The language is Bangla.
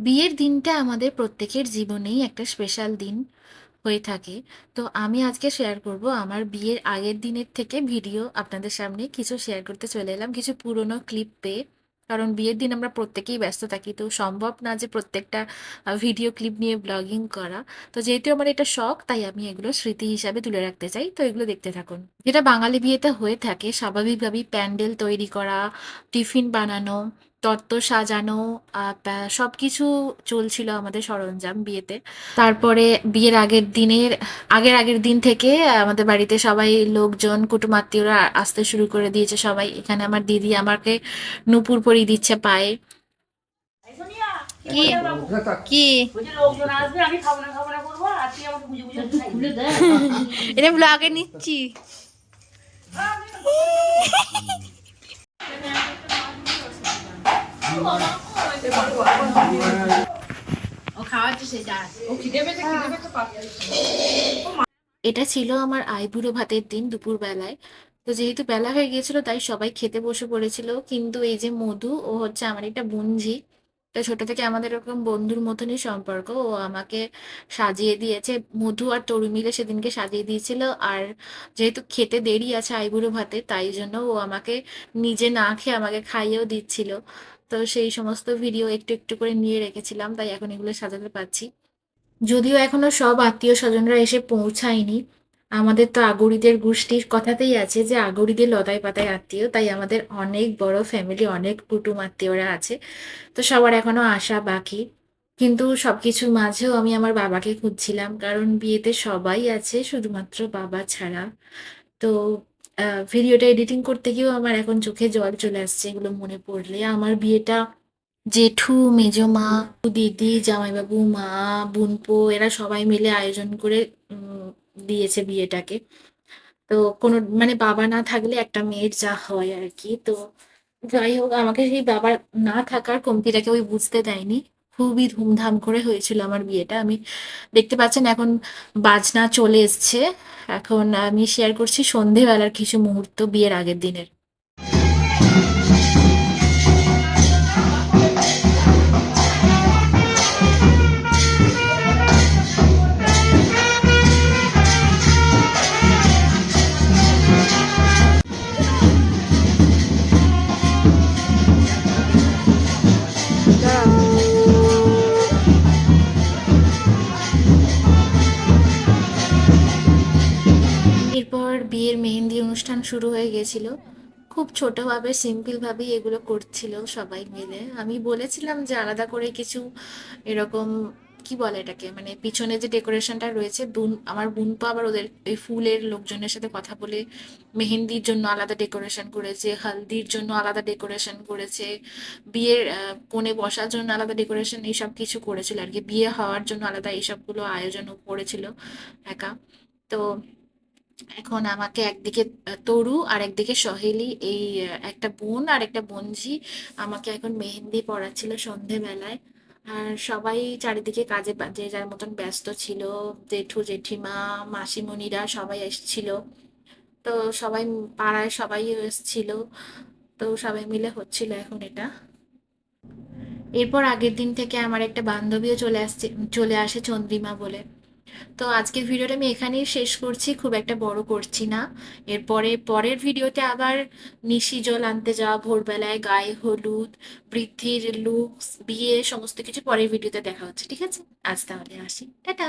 বিয়ের দিনটা আমাদের প্রত্যেকের জীবনেই একটা স্পেশাল দিন হয়ে থাকে। তো আমি আজকে শেয়ার করব আমার বিয়ের আগের দিনের থেকে ভিডিও আপনাদের সামনে কিছু শেয়ার করতে চলে এলাম, কিছু পুরনো ক্লিপ পেয়ে। কারণ বিয়ের দিন আমরা প্রত্যেকেই ব্যস্ত থাকি, তো সম্ভব না যে প্রত্যেকটা ভিডিও ক্লিপ নিয়ে ব্লগিং করা। তো যেহেতু আমার এটা শখ, তাই আমি এগুলো স্মৃতি হিসাবে তুলে রাখতে চাই, তো এগুলো দেখতে থাকুন। যেটা বাঙালি বিয়েতে হয়ে থাকে স্বাভাবিকভাবেই প্যান্ডেল তৈরি করা, টিফিন বানানো, তত্ত্ব সাজানো, সবকিছু চলছিল আমাদের সরঞ্জাম বিয়েতে। তারপরে বিয়ের আগের আগের দিন থেকে আমাদের বাড়িতে সবাই লোকজন কুটুম আত্মীয়রা আসতে শুরু করে দিয়েছে। সবাই এখানে আমার দিদি আমাকে নূপুর পরিয়ে দিচ্ছে পায়ে। কি কি এটা ব্লগে নিচ্ছি। এটা ছিল আমার আইবুড়ো ভাতের দিন দুপুরবেলায়। তো যেহেতু বেলা হয়ে গিয়েছিল তাই সবাই খেতে বসে পড়েছিল, কিন্তু এই যে মধু, ও হচ্ছে আমার একটা বোনঝি। তো ছোট থেকে আমাদের এরকম বন্ধুর মতনই সম্পর্ক। ও আমাকে সাজিয়ে দিয়েছে, মধু আর তরু মিলে সেদিনকে সাজিয়ে দিয়েছিল। আর যেহেতু খেতে দেরি আছে আইবুড়ো ভাতে, তাই জন্য ও আমাকে নিজে না খেয়ে আমাকে খাইয়েও দিচ্ছিল। তো সেই সমস্ত ভিডিও একটু একটু করে নিয়ে রেখেছিলাম, তাই এখন এগুলো সাজাতে পারছি। যদিও এখনো সব আত্মীয় স্বজনরা এসে পৌঁছায়নি। আমাদের তো আগরিদের গোষ্ঠীর কথাতেই আছে যে আগরিদের লতায় পাতায় আত্মীয়, তাই আমাদের অনেক বড় ফ্যামিলি, অনেক কুটুম আত্মীয়রা আছে। তো সবার এখনো আসা বাকি। কিন্তু সবকিছুর মাঝেও আমি আমার বাবাকে খুঁজছিলাম, কারণ বিয়েতে সবাই আছে শুধুমাত্র বাবা ছাড়া। তো ভিডিওটা এডিটিং করতে গিয়েও আমার এখন চোখে জল চলে আসছে এগুলো মনে পড়লে। আমার বিয়েটা জেঠু, মেজমা, দিদি, জামাইবাবু, মা, বোনপো এরা সবাই মিলে আয়োজন করে উম, দিয়েছে বিয়েটাকে। তো কোনো মানে বাবা না থাকলে একটা মেয়ের যা হয় আর কি। তো যাই হোক, আমাকে সেই বাবা না থাকার কমতিটাকে ওই বুঝতে দেয়নি। খুবই ধুমধাম করে হয়েছিল আমার বিয়েটা। আমি দেখতে পাচ্ছেন এখন বাজনা চলে এসছে। এখন আমি শেয়ার করছি সন্ধেবেলার কিছু মুহূর্ত বিয়ের আগের দিনের। এরপর বিয়ের মেহেন্দি অনুষ্ঠান শুরু হয়ে গেছিল। খুব ছোটভাবে সিম্পল ভাবেই এগুলো করছিল সবাই মিলে। আমি বলেছিলাম যে আলাদা করে কিছু এরকম, কি বলে এটাকে, মানে পিছনে যে ডেকোরেশনটা রয়েছে, আমার বোনপা আবার ওদের এই ফুলের লোকজনের সাথে কথা বলে মেহেন্দির জন্য আলাদা ডেকোরেশন করেছে, হলদির জন্য আলাদা ডেকোরেশন করেছে, বিয়ের কোণে বসার জন্য আলাদা ডেকোরেশন, এইসব কিছু করেছিল আর কি। বিয়ে হওয়ার জন্য আলাদা এইসবগুলো আয়োজনও করেছিল একা। তো এখন আমাকে একদিকে তরু আর একদিকে সহেলি, এই একটা বোন আর একটা বোনঝি আমাকে এখন মেহেন্দি পড়াচ্ছিল সন্ধেবেলায়। আর সবাই চারিদিকে কাজে যে যার মতন ব্যস্ত ছিল। জেঠু, জেঠিমা, মাসিমণিরা সবাই এসেছিল। তো সবাই পাড়ায় সবাই এসেছিল। তো সবাই মিলে হচ্ছিল এখন এটা। এরপর আগের দিন থেকে আমার একটা বান্ধবীও চলে আসে, চন্দ্রিমা বলে। তো আজকের ভিডিওটা আমি এখানেই শেষ করছি, খুব একটা বড় করছি না। এরপরে পরের ভিডিওতে আবার নিশি জল আনতে যাওয়া, ভোরবেলায় গায়ে হলুদ, বৃদ্ধির লুকস, বিয়ে, সমস্ত কিছু পরের ভিডিওতে দেখা হচ্ছে, ঠিক আছে? আজ তাহলে আসি, টাটা।